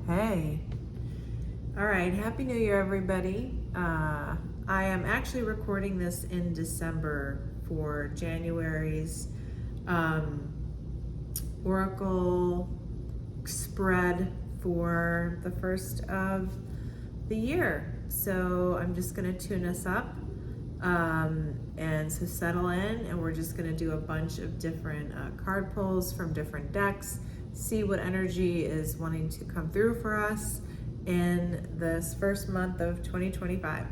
Hey. All right, Happy New Year, everybody. I am actually recording this in December for January's Oracle spread for the first of the year. So I'm just going to tune us up. And so settle in, and we're just going to do a bunch of different card pulls from different decks, see what energy is wanting to come through for us in this first month of 2025.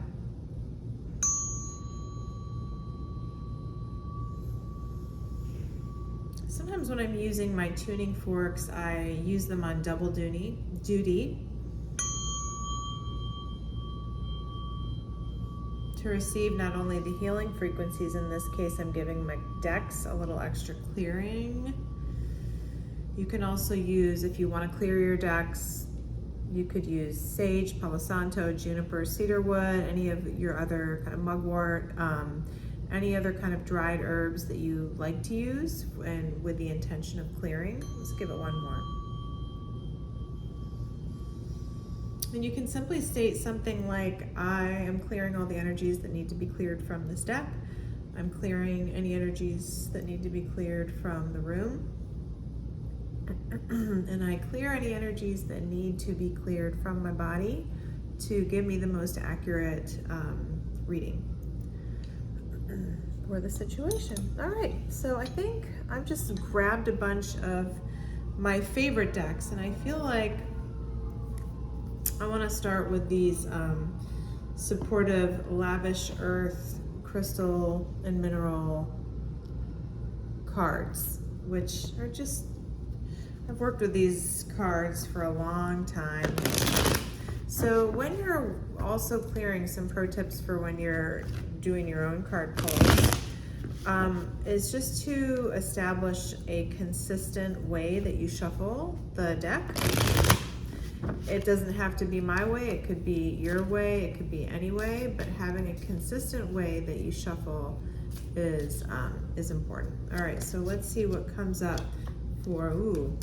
Sometimes when I'm using my tuning forks, I use them on double duty. To receive not only the healing frequencies, in this case I'm giving my decks a little extra clearing. You can also use, if you want to clear your decks, you could use sage, palo santo, juniper, cedarwood, any of your other kind of mugwort, any other kind of dried herbs that you like to use, and with the intention of clearing. Let's give it one more. And you can simply state something like, I am clearing all the energies that need to be cleared from this deck. I'm clearing any energies that need to be cleared from the room. And I clear any energies that need to be cleared from my body to give me the most accurate reading for the situation. All right, so I think I've just grabbed a bunch of my favorite decks, and I feel like I want to start with these supportive, lavish earth, crystal, and mineral cards, which are just, I've worked with these cards for a long time. So when you're also clearing, some pro tips for when you're doing your own card pulls, is just to establish a consistent way that you shuffle the deck. It doesn't have to be my way, it could be your way, it could be any way, but having a consistent way that you shuffle is important. All right, so let's see what comes up for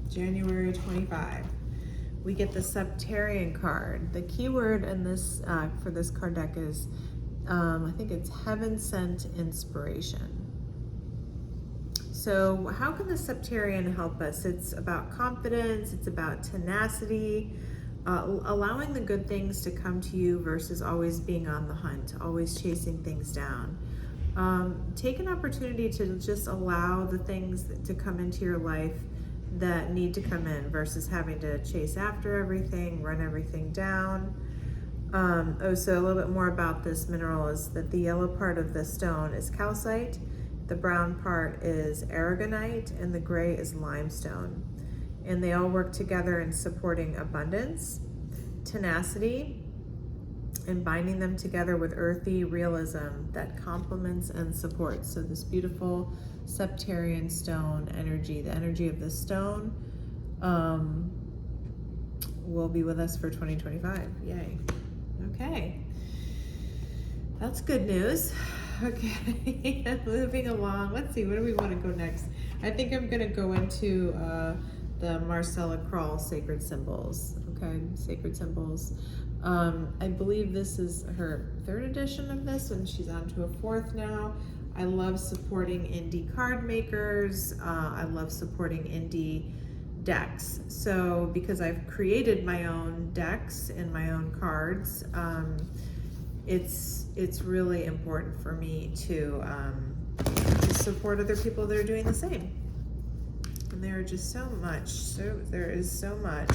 January 25. We get the Septarian card. The keyword in this for this card deck is, I think it's Heaven Sent Inspiration. So how can the Septarian help us? It's about confidence, it's about tenacity, allowing the good things to come to you versus always being on the hunt, always chasing things down. Take an opportunity to just allow the things to come into your life that need to come in versus having to chase after everything, run everything down. So a little bit more about this mineral is that the yellow part of the stone is calcite, the brown part is aragonite, and the gray is limestone. And they all work together in supporting abundance, tenacity, and binding them together with earthy realism that complements and supports. So this beautiful Septarian stone energy, the energy of the stone, will be with us for 2025. Yay. Okay. That's good news. Okay, moving along. Let's see, where do we want to go next? I think I'm going to go into the Marcella Krall Sacred Symbols. Okay, Sacred Symbols. I believe this is her third edition of this, and she's on to a fourth now. I love supporting indie card makers. I love supporting indie decks. So because I've created my own decks and my own cards, it's really important for me to support other people that are doing the same. And there are just so much. There is so much.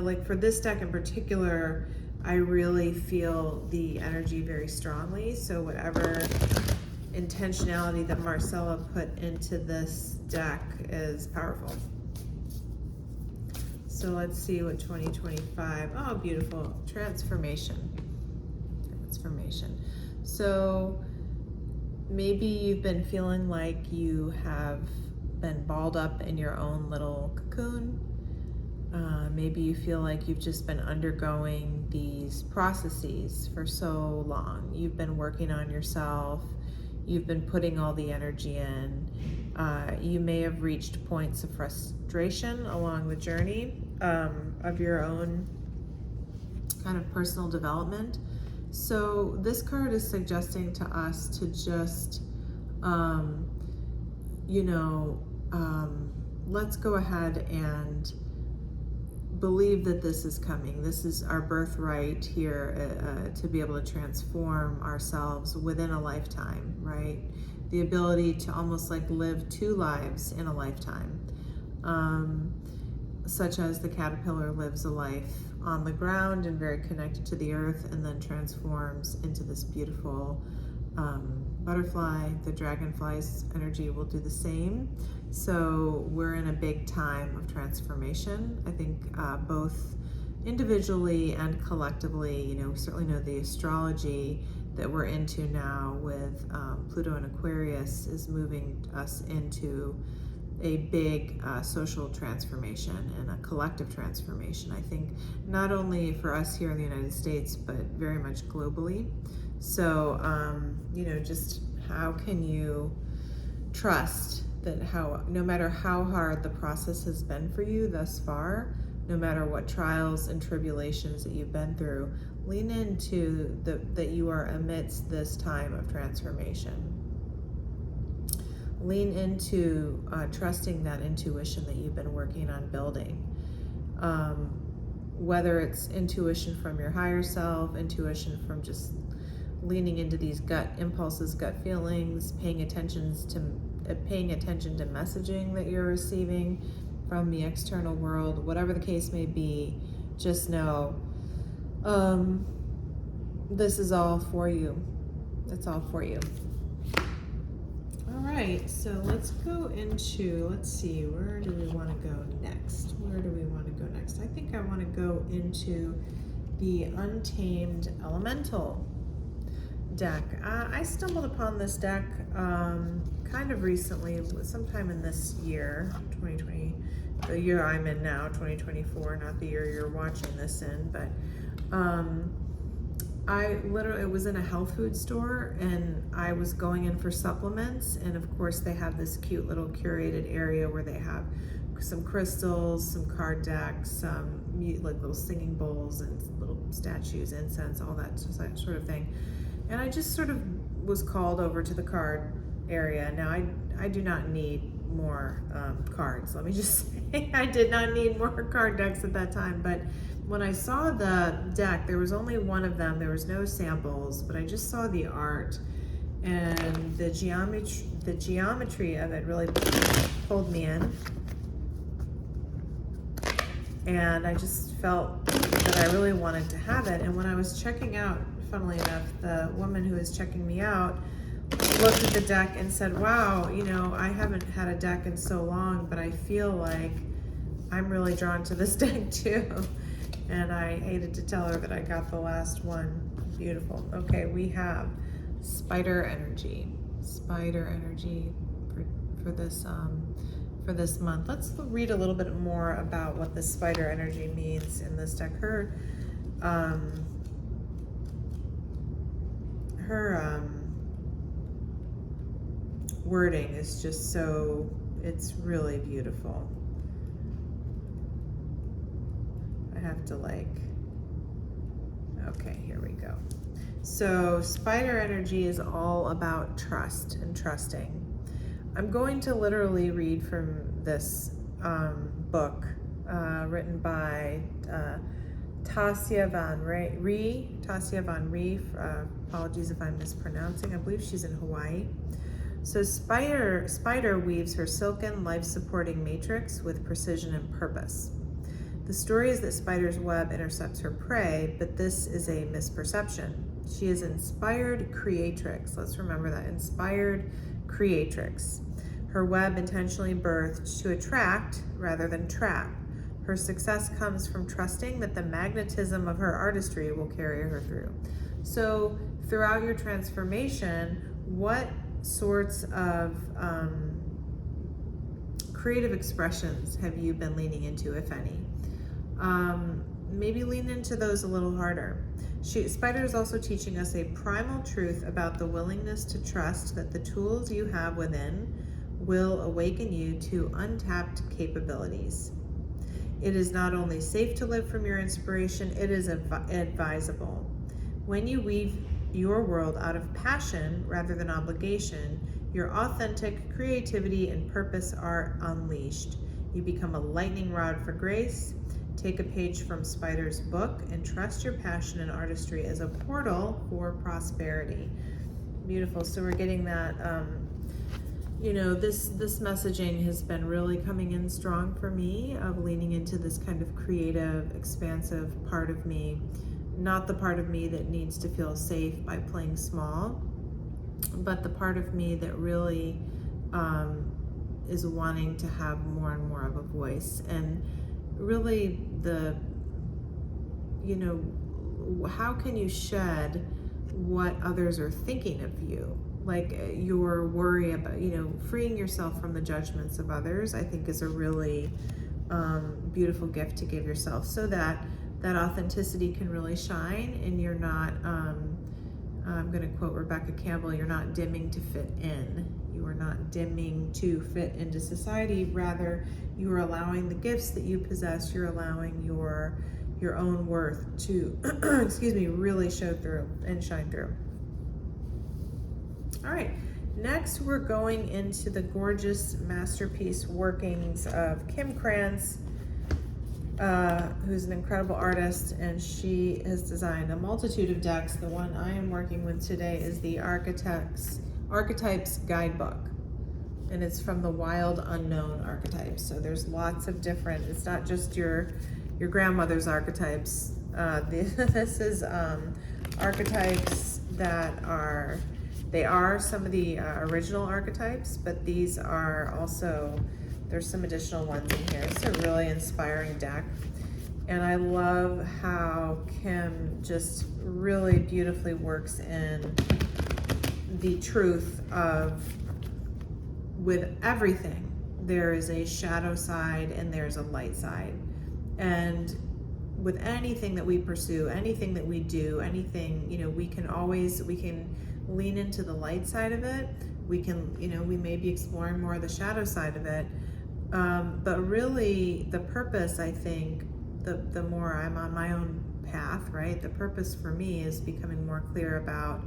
Like for this deck in particular, I really feel the energy very strongly. So whatever intentionality that Marcella put into this deck is powerful. So let's see what 2025, oh, beautiful, transformation. So maybe you've been feeling like you have been balled up in your own little cocoon. Maybe you feel like you've just been undergoing these processes for so long. You've been working on yourself, you've been putting all the energy in, You may have reached points of frustration along the journey of your own kind of personal development. So this card is suggesting to us to just, let's go ahead and believe that this is coming. This is our birthright here to be able to transform ourselves within a lifetime, right? The ability to almost like live 2 lives in a lifetime, such as the caterpillar lives a life on the ground and very connected to the earth, and then transforms into this beautiful butterfly. The dragonfly's energy will do the same. So we're in a big time of transformation. I think both individually and collectively. We certainly know the astrology that we're into now with Pluto and Aquarius is moving us into a big social transformation and a collective transformation. I think not only for us here in the United States, but very much globally. So, just how can you trust that no matter how hard the process has been for you thus far, no matter what trials and tribulations that you've been through, lean into that you are amidst this time of transformation. Lean into trusting that intuition that you've been working on building. Whether it's intuition from your higher self, intuition from just leaning into these gut impulses, gut feelings, paying attention to messaging that you're receiving from the external world, whatever the case may be, just know this is all for you. It's all for you. All right, so let's see, where do we want to go next? I think I want to go into the Untamed Elemental deck. I stumbled upon this deck kind of recently, sometime in this year, 2020, the year I'm in now, 2024, not the year you're watching this in, but it was in a health food store, and I was going in for supplements, and of course they have this cute little curated area where they have some crystals, some card decks, some like little singing bowls and little statues, incense, all that sort of thing. And I just sort of was called over to the card area. Now I do not need more cards. Let me just say, I did not need more card decks at that time, but when I saw the deck, there was only one of them. There was no samples, but I just saw the art, and the geometry of it really pulled me in. And I just felt that I really wanted to have it. And when I was checking out, funnily enough, the woman who was checking me out looked at the deck and said, wow, I haven't had a deck in so long, but I feel like I'm really drawn to this deck too. And I hated to tell her that I got the last one. Beautiful. Okay, we have Spider Energy. Spider Energy for this month. Let's read a little bit more about what the Spider Energy means in this deck. Her wording is just it's really beautiful. I have to okay, here we go. So Spider Energy is all about trust and trusting. I'm going to literally read from this book written by Tasia Van Ree. Apologies if I'm mispronouncing. I believe she's in Hawaii. So Spider weaves her silken, life-supporting matrix with precision and purpose. The story is that Spider's web intercepts her prey, but this is a misperception. She is inspired creatrix. Let's remember that, inspired creatrix. Her web intentionally birthed to attract rather than trap. Her success comes from trusting that the magnetism of her artistry will carry her through. So throughout your transformation, what sorts of creative expressions have you been leaning into, if any? Maybe lean into those a little harder. Spider is also teaching us a primal truth about the willingness to trust that the tools you have within will awaken you to untapped capabilities. It is not only safe to live from your inspiration, it is advisable. When you weave your world out of passion rather than obligation, your authentic creativity and purpose are unleashed. You become a lightning rod for grace. Take a page from Spider's book and trust your passion and artistry as a portal for prosperity. Beautiful. So we're getting that, this messaging has been really coming in strong for me, of leaning into this kind of creative, expansive part of me, not the part of me that needs to feel safe by playing small, but the part of me that really is wanting to have more and more of a voice. And really how can you shed what others are thinking of you? Like your worry about, freeing yourself from the judgments of others, I think is a really beautiful gift to give yourself, so that that authenticity can really shine, and you're not, I'm going to quote Rebecca Campbell, you're not dimming to fit in. You are not dimming to fit into society. Rather, you are allowing the gifts that you possess, you're allowing your own worth to, really show through and shine through. All right, next we're going into the gorgeous masterpiece workings of Kim Krantz, who's an incredible artist, and she has designed a multitude of decks. The one I am working with today is the Archetypes Guidebook, and it's from the Wild Unknown Archetypes. So there's lots of different, it's not just your grandmother's archetypes. This is archetypes that are, they are some of the original archetypes, but these are also, there's some additional ones in here. It's a really inspiring deck. And I love how Kim just really beautifully works in the truth of, with everything, there is a shadow side and there's a light side. And with anything that we pursue, anything that we do, anything, we can lean into the light side of it. We can, we may be exploring more of the shadow side of it. But really the purpose, I think, the more I'm on my own path, right? The purpose for me is becoming more clear about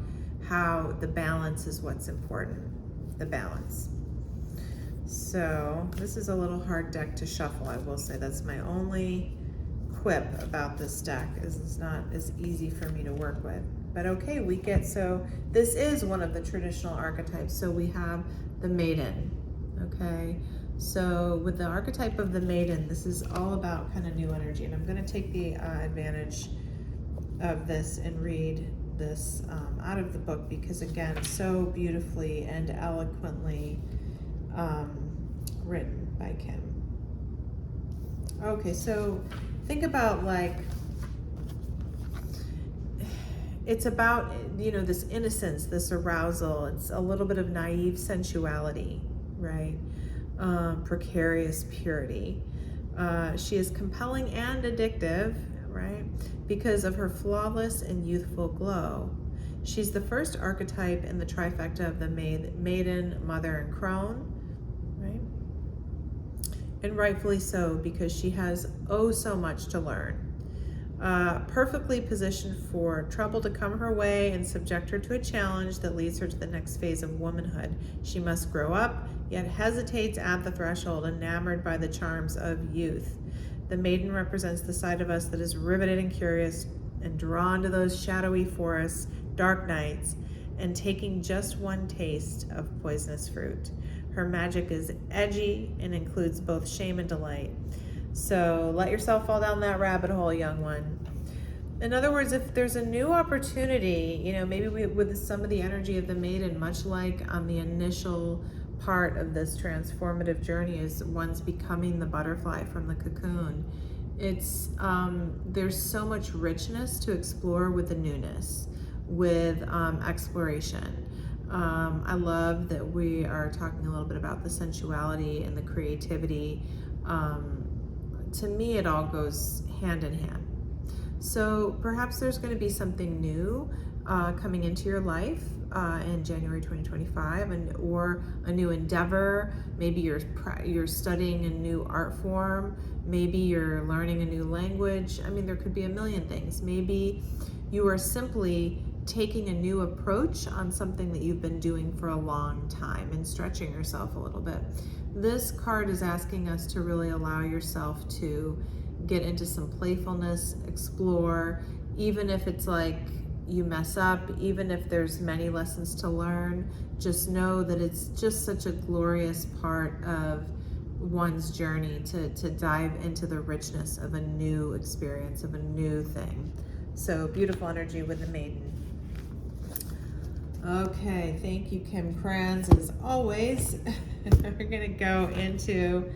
how the balance is what's important, the balance. So this is a little hard deck to shuffle, I will say. That's my only quip about this deck, is it's not as easy for me to work with. But okay, so this is one of the traditional archetypes. So we have the maiden, okay? So with the archetype of the maiden, this is all about kind of new energy. And I'm gonna take the advantage of this and read this out of the book, because again, so beautifully and eloquently written by Kim. Okay, so think about, like, it's about, this innocence, this arousal. It's a little bit of naive sensuality, right? Precarious purity. She is compelling and addictive, right? Because of her flawless and youthful glow. She's the first archetype in the trifecta of the maiden, mother, and crone, right? And rightfully so, because she has so much to learn. Perfectly positioned for trouble to come her way and subject her to a challenge that leads her to the next phase of womanhood. She must grow up, yet hesitates at the threshold, enamored by the charms of youth. The maiden represents the side of us that is riveted and curious and drawn to those shadowy forests, dark nights, and taking just one taste of poisonous fruit. Her magic is edgy and includes both shame and delight. So let yourself fall down that rabbit hole, young one. In other words, if there's a new opportunity, maybe with some of the energy of the maiden, much like on the initial part of this transformative journey is one's becoming the butterfly from the cocoon. It's there's so much richness to explore with the newness, with exploration. I love that we are talking a little bit about the sensuality and the creativity. To me, it all goes hand in hand. So perhaps there's going to be something new coming into your life. in January 2025, or a new endeavor. Maybe you're studying a new art form. Maybe you're learning a new language. I mean, there could be a million things. Maybe you are simply taking a new approach on something that you've been doing for a long time and stretching yourself a little bit. This card is asking us to really allow yourself to get into some playfulness, explore, even if it's like you mess up, even if there's many lessons to learn, just know that it's just such a glorious part of one's journey to dive into the richness of a new experience, of a new thing. So beautiful energy with the maiden. Okay, thank you, Kim Kranz, as always. We're gonna go into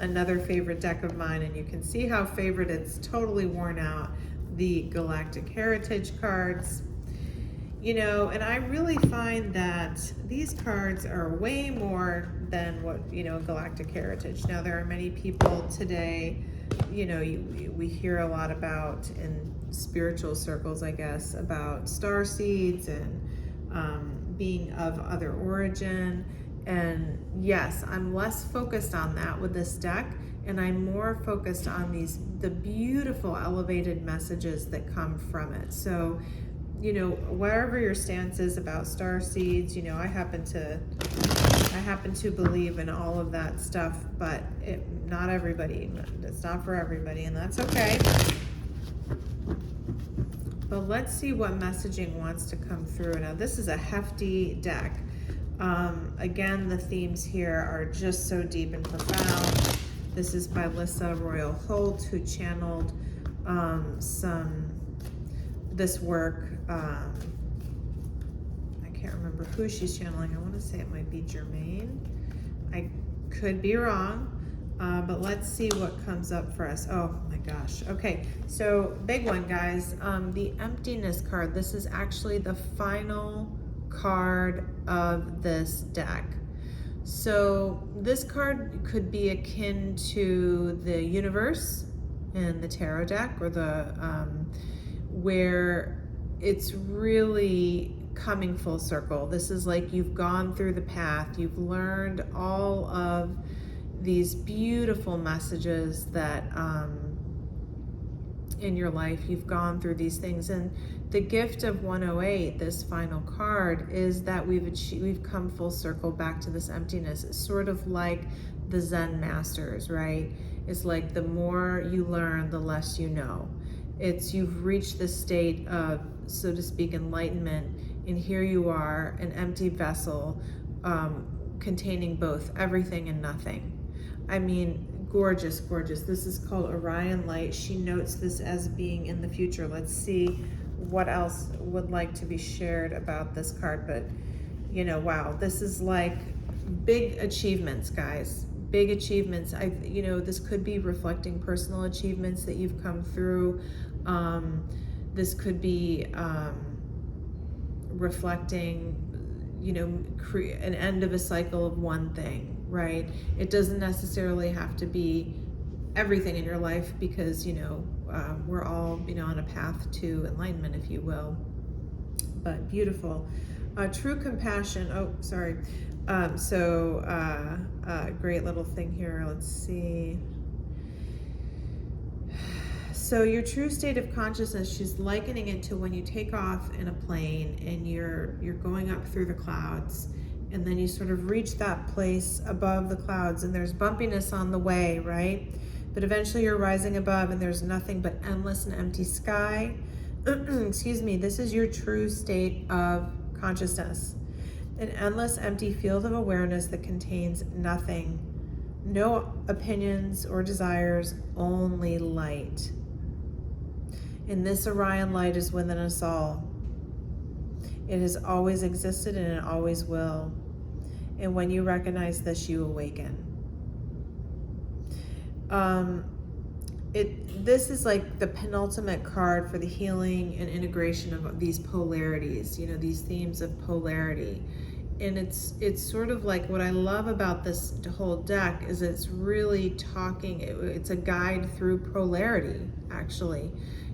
another favorite deck of mine, and you can see how favorite it's totally worn out, the Galactic Heritage cards. You know, and I really find that these cards are way more than what, you know, Galactic Heritage. Now, there are many people today, you know, we hear a lot about in spiritual circles, I guess, about star seeds and being of other origin. And yes, I'm less focused on that with this deck, and I'm more focused on the beautiful elevated messages that come from it. So, you know, wherever your stance is about star seeds, you know, I happen to believe in all of that stuff, but not everybody. It's not for everybody, and that's okay. But let's see what messaging wants to come through. Now, this is a hefty deck. Again, the themes here are just so deep and profound. This is by Lissa Royal Holt, who channeled this work. I can't remember who she's channeling. I want to say it might be Germaine. I could be wrong, but let's see what comes up for us. Oh my gosh. Okay, so big one, guys. The Emptiness card. This is actually the final card of this deck. So this card could be akin to the universe in the tarot deck, or the where it's really coming full circle. This is like you've gone through the path, you've learned all of these beautiful messages that in your life, you've gone through these things. And the gift of 108, this final card, is that we've come full circle back to this emptiness. It's sort of like the Zen masters, right? It's like the more you learn, the less you know. It's you've reached the state of, so to speak, enlightenment, and here you are, an empty vessel containing both everything and nothing. I mean, gorgeous, gorgeous. This is called Auric Light. She notes this as being in the future. Let's see what else would like to be shared about this card. But, you know, wow, this is like big achievements, guys. Big achievements. You know, this could be reflecting personal achievements that you've come through. This could be reflecting, you know, an end of a cycle of one thing, right? It doesn't necessarily have to be everything in your life, because, you know, we're all, you know, on a path to enlightenment, if you will. But beautiful. True compassion. Oh, sorry. Great little thing here. Let's see. So your true state of consciousness, she's likening it to when you take off in a plane and you're going up through the clouds, and then you sort of reach that place above the clouds, and there's bumpiness on the way, right? But eventually you're rising above, and there's nothing but endless and empty sky. Excuse me. This is your true state of consciousness. An endless empty field of awareness that contains nothing. No opinions or desires, only light. And this Orion light is within us all. It has always existed, and it always will. And when you recognize this, you awaken. This is like the penultimate card for the healing and integration of these polarities, you know, these themes of polarity. And it's sort of like, what I love about this whole deck is it's really talking, it's a guide through polarity, actually.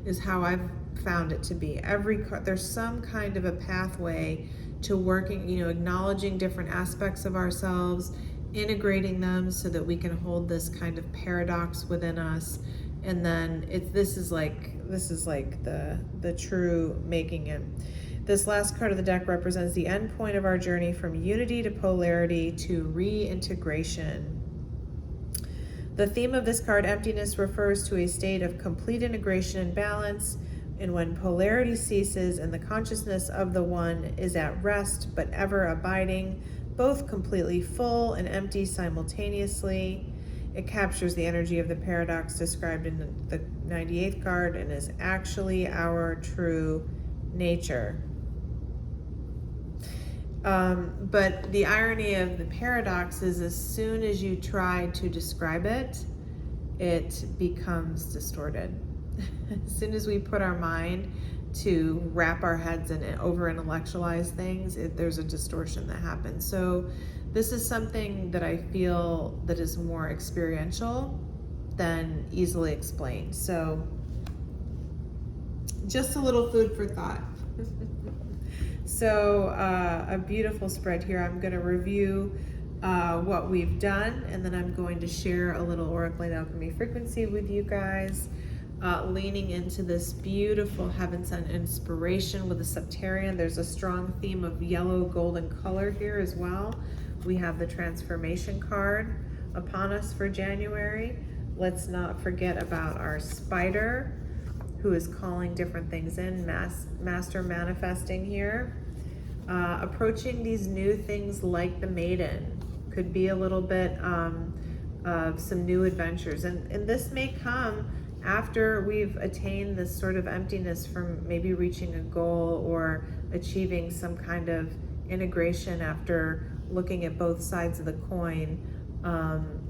is how I've found it to be. Every card, there's some kind of a pathway to working, you know, acknowledging different aspects of ourselves, integrating them so that we can hold this kind of paradox within us. And then this is like the true making it. This last card of the deck represents the end point of our journey from unity to polarity to reintegration. The theme of this card, emptiness, refers to a state of complete integration and balance, and when polarity ceases and the consciousness of the one is at rest but ever abiding, both completely full and empty simultaneously. It captures the energy of the paradox described in the 98th card and is actually our true nature. But the irony of the paradox is as soon as you try to describe it, it becomes distorted. As soon as we put our mind to wrap our heads in it, over intellectualize things, there's a distortion that happens. So this is something that I feel that is more experiential than easily explained. So just a little food for thought. So a beautiful spread here. I'm going to review what we've done, and then I'm going to share a little Auric Light Alchemy frequency with you guys, leaning into this beautiful Heaven Sun inspiration with the Septarian. There's a strong theme of yellow golden color here as well. We have the transformation card upon us for January. Let's not forget about our spider, who is calling different things in, master manifesting here. Approaching these new things like the maiden could be a little bit of some new adventures. And this may come after we've attained this sort of emptiness from maybe reaching a goal or achieving some kind of integration after looking at both sides of the coin,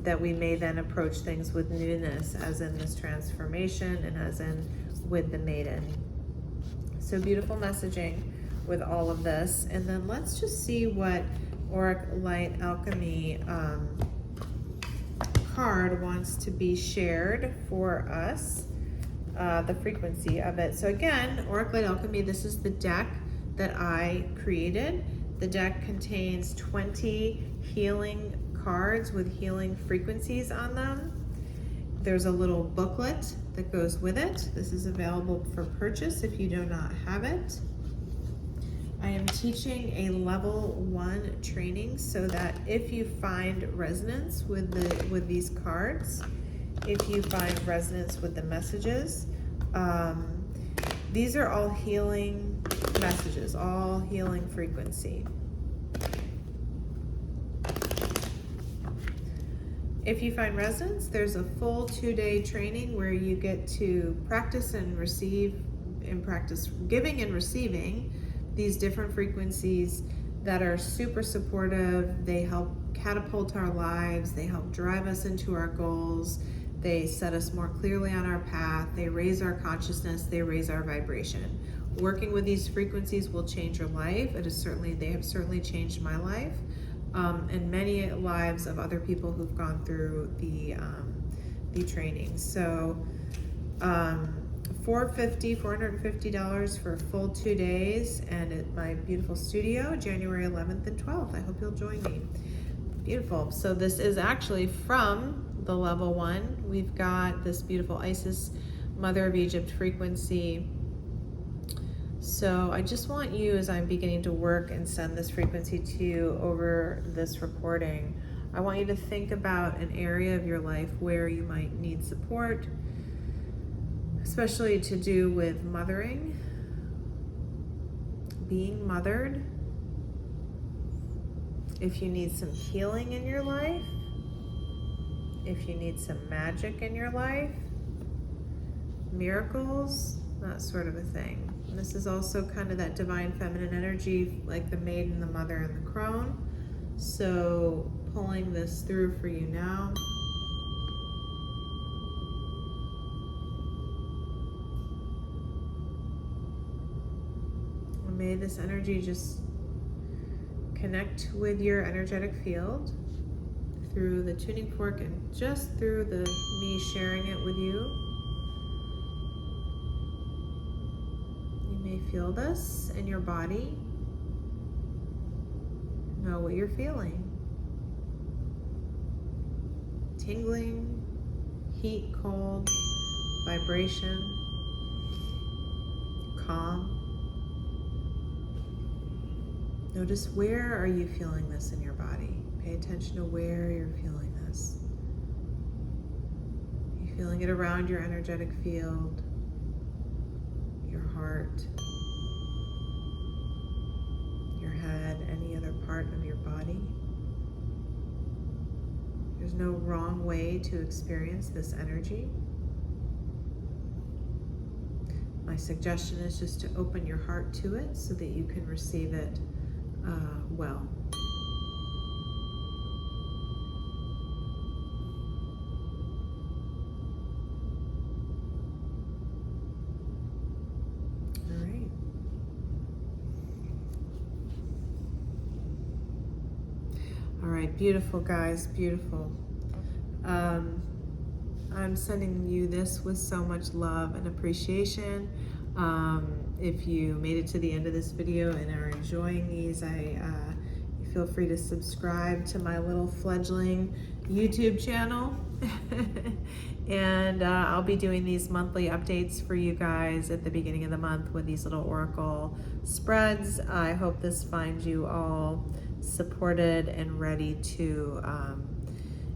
that we may then approach things with newness, as in this transformation and as in with the maiden. So beautiful messaging with all of this. And then let's just see what Auric Light Alchemy card wants to be shared for us, the frequency of it. So again, Auric Light Alchemy, this is the deck that I created. The deck contains 20 healing cards with healing frequencies on them. There's a little booklet that goes with it. This is available for purchase if you do not have it. I am teaching a level 1 training so that if you find resonance with these cards, if you find resonance with the messages, these are all healing messages, all healing frequency. If you find resonance, there's a full 2-day training where you get to practice and receive, and practice giving and receiving these different frequencies that are super supportive. They help catapult our lives. They help drive us into our goals. They set us more clearly on our path. They raise our consciousness. They raise our vibration. Working with these frequencies will change your life. They have certainly changed my life. And many lives of other people who've gone through the training. So $450 for a full 2 days, and at my beautiful studio, January 11th and 12th. I hope you'll join me. Beautiful. So this is actually from the level 1. We've got this beautiful Isis, Mother of Egypt frequency. So I just want you, as I'm beginning to work and send this frequency to you over this recording, I want you to think about an area of your life where you might need support, especially to do with mothering, being mothered. If you need some healing in your life, if you need some magic in your life, miracles, that sort of a thing. And this is also kind of that divine feminine energy, like the maiden, the mother, and the crone. So pulling this through for you now. And may this energy just connect with your energetic field through the tuning fork and just through me sharing it with you. may feel this in your body. Know what you're feeling. Tingling, heat, cold, vibration, calm. Notice, where are you feeling this in your body? Pay attention to where you're feeling this. Are you feeling it around your energetic field, your heart, your head, any other part of your body? There's no wrong way to experience this energy. My suggestion is just to open your heart to it so that you can receive it well. All right. All right, beautiful guys, beautiful. I'm sending you this with so much love and appreciation. If you made it to the end of this video and are enjoying these, you feel free to subscribe to my little fledgling YouTube channel. And I'll be doing these monthly updates for you guys at the beginning of the month with these little oracle spreads. I hope this finds you all supported and ready to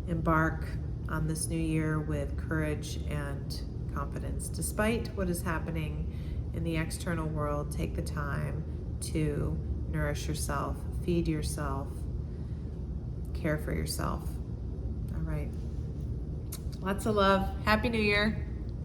embark on this new year with courage and confidence. Despite what is happening in the external world, take the time to nourish yourself, feed yourself, care for yourself. All right. Lots of love. Happy New Year.